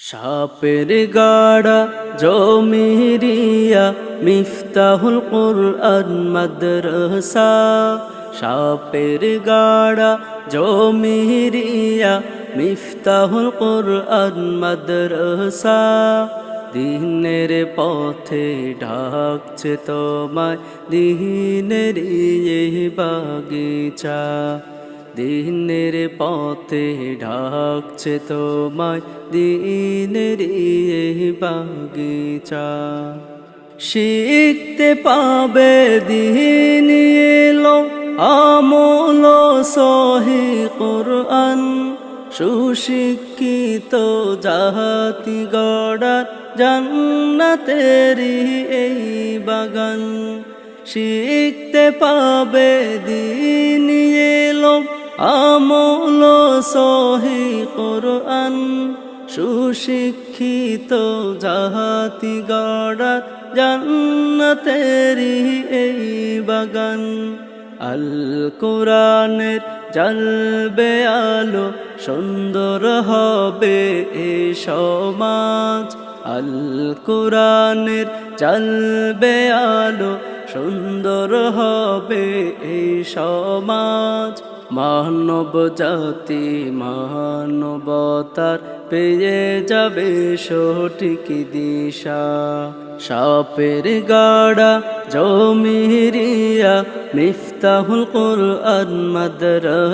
সাপের গাড়া জমিরিয়া মিফতাহুল কুরআন মাদ্রাসা। সাপের গাড়া জমিরিয়া মিফতাহুল কুরআন মাদ্রাসা। দিনের পথে ডাকছে তোমায় দিনের এই বাগিচা। দিনের পথে ডাকছে তোমায় দিনের এই বাগিচা। শিখতে পাবে দিন এলো আমল সহি কুরআন। সুশিক্ষিত জাতি গড়ার জান্নাতেরই এই বাগান। শিখতে পাবে দিন এলো আমল সহি কুরআন। সুশিক্ষিত জাতি গড়ার জান্নাতেরই এই বাগান। আল কোরআনের জ্বলবে আলো সুন্দর হবে এ সমাজ। আল কোরআনের জ্বলবে আলো সুন্দর হবে এই সমাজ। মানব জাতি মানবতার পেয়ে যাবে সঠিক দিশা। সাপের গাড়া জমিরিয়া মিফতাহুল কুরআন মাদ্রাসা।